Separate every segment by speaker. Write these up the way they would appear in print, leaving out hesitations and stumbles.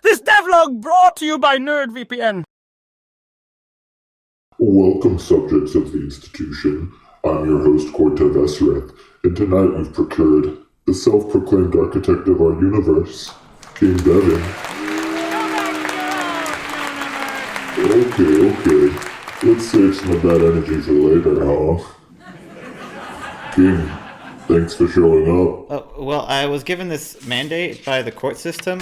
Speaker 1: This devlog brought to you by NerdVPN.
Speaker 2: Welcome, subjects of the institution. I'm your host, Cortev Esrith, and tonight we've procured the self-proclaimed architect of our universe, King Devin. Okay. Let's save some of that energy for later, huh? King, thanks for showing up.
Speaker 3: Oh, well, I was given this mandate by the court system,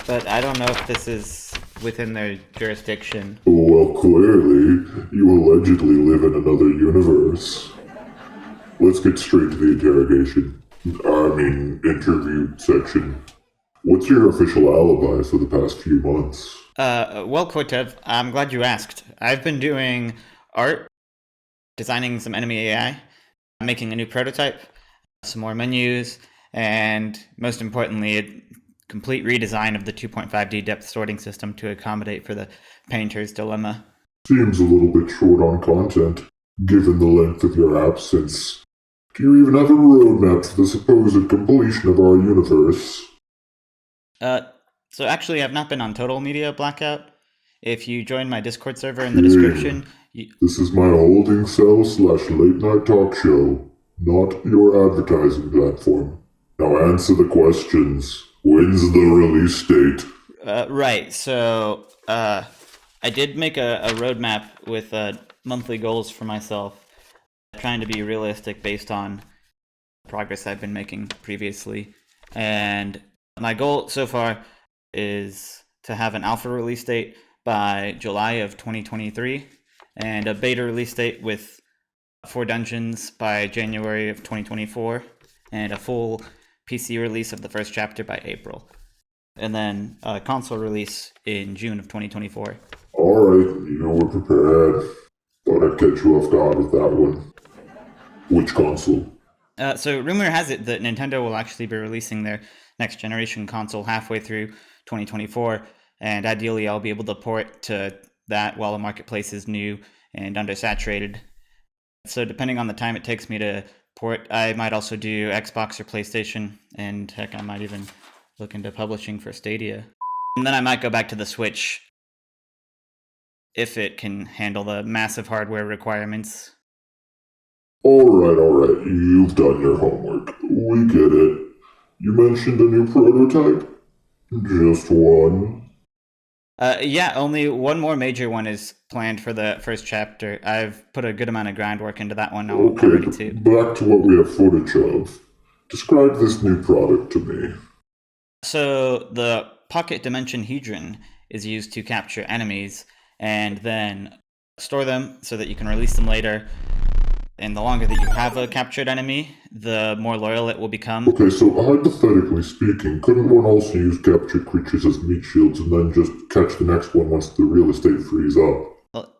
Speaker 3: but I don't know if this is within their jurisdiction.
Speaker 2: Well, clearly, you allegedly live in another universe. Let's get straight to the interview section. What's your official alibi for the past few months?
Speaker 3: Well, Kortev, I'm glad you asked. I've been doing art, designing some enemy AI, making a new prototype, some more menus, and most importantly, a complete redesign of the 2.5D depth sorting system to accommodate for the painter's dilemma.
Speaker 2: Seems a little bit short on content, given the length of your absence. Do you even have a roadmap to the supposed completion of our universe?
Speaker 3: So actually, I've not been on total media blackout. If you join my Discord server in the description...
Speaker 2: This is my holding cell / late night talk show, not your advertising platform. Now answer the questions. When's the release date?
Speaker 3: Right, so I did make a roadmap with monthly goals for myself, trying to be realistic based on progress I've been making previously. And my goal so far is to have an alpha release date by July of 2023 and a beta release date with 4 dungeons by January of 2024 and a full PC release of the first chapter by April. And then a console release in June of 2024.
Speaker 2: Alright, we're prepared. Thought I'd catch you off guard with that one. Which console?
Speaker 3: So rumor has it that Nintendo will actually be releasing their next generation console halfway through 2024, and ideally I'll be able to port to that while the marketplace is new and undersaturated. So depending on the time it takes me to port, I might also do Xbox or PlayStation, and heck, I might even look into publishing for Stadia. And then I might go back to the Switch if it can handle the massive hardware requirements.
Speaker 2: Alright, you've done your homework. We get it. You mentioned a new prototype? Just one?
Speaker 3: Yeah, only one more major one is planned for the first chapter. I've put a good amount of groundwork into that one already too.
Speaker 2: Back to what we have footage of. Describe this new product to me.
Speaker 3: So the Pocket Dimension Hedron is used to capture enemies and then store them so that you can release them later. And the longer that you have a captured enemy, the more loyal it will become.
Speaker 2: Okay, so hypothetically speaking, couldn't one also use captured creatures as meat shields and then just catch the next one once the real estate frees up?
Speaker 3: Well,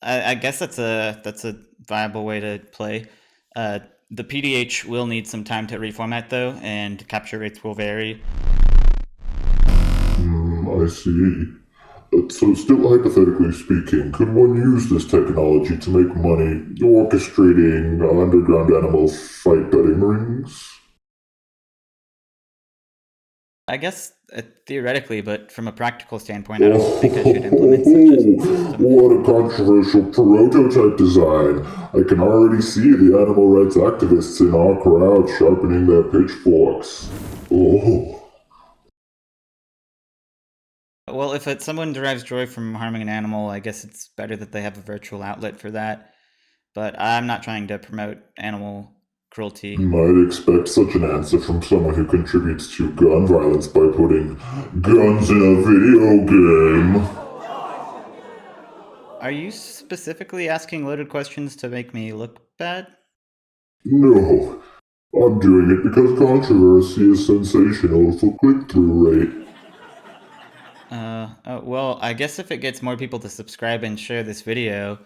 Speaker 3: I guess that's a viable way to play. The PDH will need some time to reformat though, and capture rates will vary.
Speaker 2: I see. So still hypothetically speaking, could one use this technology to make money orchestrating underground animal fight betting rings?
Speaker 3: I guess theoretically, but from a practical standpoint, I don't think I should implement such a system.
Speaker 2: What a controversial prototype design. I can already see the animal rights activists in our crowd sharpening their pitchforks. Oh.
Speaker 3: Well, if someone derives joy from harming an animal, I guess it's better that they have a virtual outlet for that. But I'm not trying to promote animal cruelty.
Speaker 2: Might expect such an answer from someone who contributes to gun violence by putting guns in a video game.
Speaker 3: Are you specifically asking loaded questions to make me look bad?
Speaker 2: No. I'm doing it because controversy is sensational for click-through rate.
Speaker 3: Well, I guess if it gets more people to subscribe and share this video.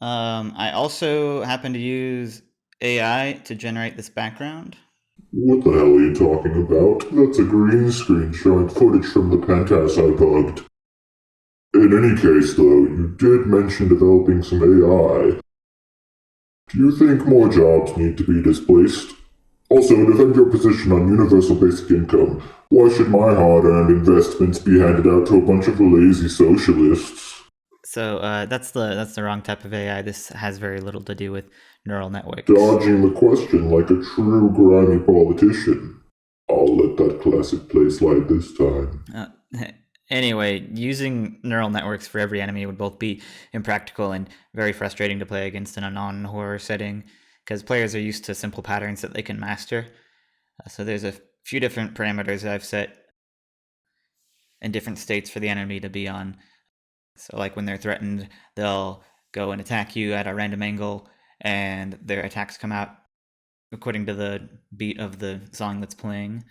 Speaker 3: I also happen to use AI to generate this background.
Speaker 2: What the hell are you talking about? That's a green screen showing footage from the penthouse I bugged. In any case, though, you did mention developing some AI. Do you think more jobs need to be displaced? Also, defend your position on universal basic income. Why should my hard-earned investments be handed out to a bunch of lazy socialists?
Speaker 3: So that's the wrong type of AI. This has very little to do with neural networks.
Speaker 2: Dodging the question like a true grimy politician. I'll let that classic play slide this time.
Speaker 3: Anyway, using neural networks for every enemy would both be impractical and very frustrating to play against in a non-horror setting, because players are used to simple patterns that they can master. So there's a few different parameters I've set in different states for the enemy to be on. So like when they're threatened, they'll go and attack you at a random angle, and their attacks come out according to the beat of the song that's playing.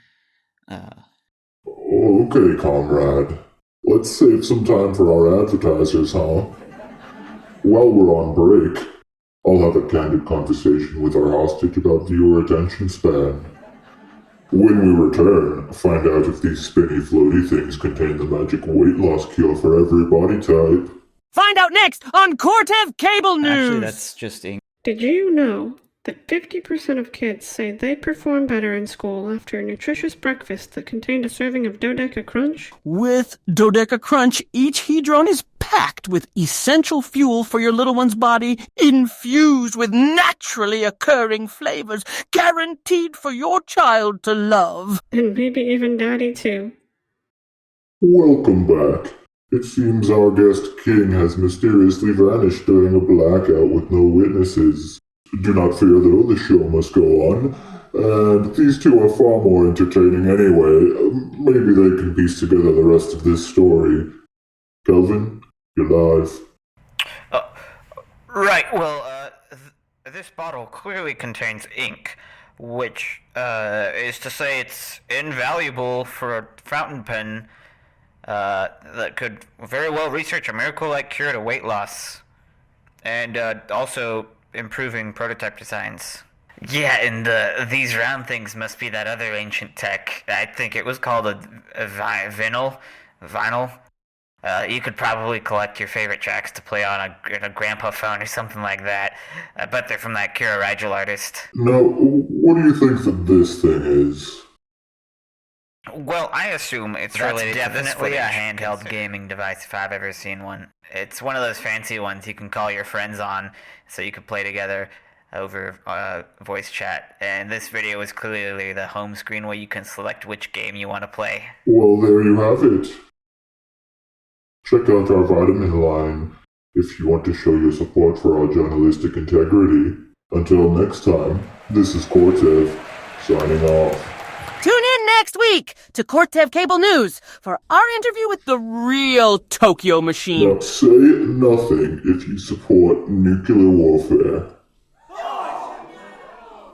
Speaker 2: Okay, comrade. Let's save some time for our advertisers, huh? While we're on break, I'll have a candid conversation with our hostage about viewer attention span. When we return, find out if these spinny floaty things contain the magic weight loss cure for every body type.
Speaker 1: Find out next on Cortev Cable News!
Speaker 3: Actually, that's just ink.
Speaker 4: Did you know that 50% of kids say they perform better in school after a nutritious breakfast that contained a serving of Dodeca Crunch?
Speaker 1: With Dodeca Crunch, each hedron is packed with essential fuel for your little one's body, infused with naturally occurring flavors, guaranteed for your child to love.
Speaker 4: And maybe even Daddy too.
Speaker 2: Welcome back. It seems our guest King has mysteriously vanished during a blackout with no witnesses. Do not fear though, the show must go on. And these two are far more entertaining anyway. Maybe they can piece together the rest of this story. Kelvin, you're live.
Speaker 5: Right, well, this bottle clearly contains ink, which is to say it's invaluable for a fountain pen that could very well research a miracle-like cure to weight loss, and also improving prototype designs. Yeah, and these round things must be that other ancient tech. I think it was called a vinyl. You could probably collect your favorite tracks to play on a grandpa phone or something like that. I bet they're from that Kira Rigel artist.
Speaker 2: Now, what do you think that this thing is?
Speaker 5: Well, I assume it's related to this footage. Definitely a handheld gaming device if I've ever seen one. It's one of those fancy ones you can call your friends on so you can play together over voice chat. And this video is clearly the home screen where you can select which game you want to play.
Speaker 2: Well, there you have it. Check out our vitamin line if you want to show your support for our journalistic integrity. Until next time, this is Cortev, signing off.
Speaker 1: Tune in next week to Cortev Cable News for our interview with the real Tokyo Machine.
Speaker 2: Now say nothing if you support nuclear warfare.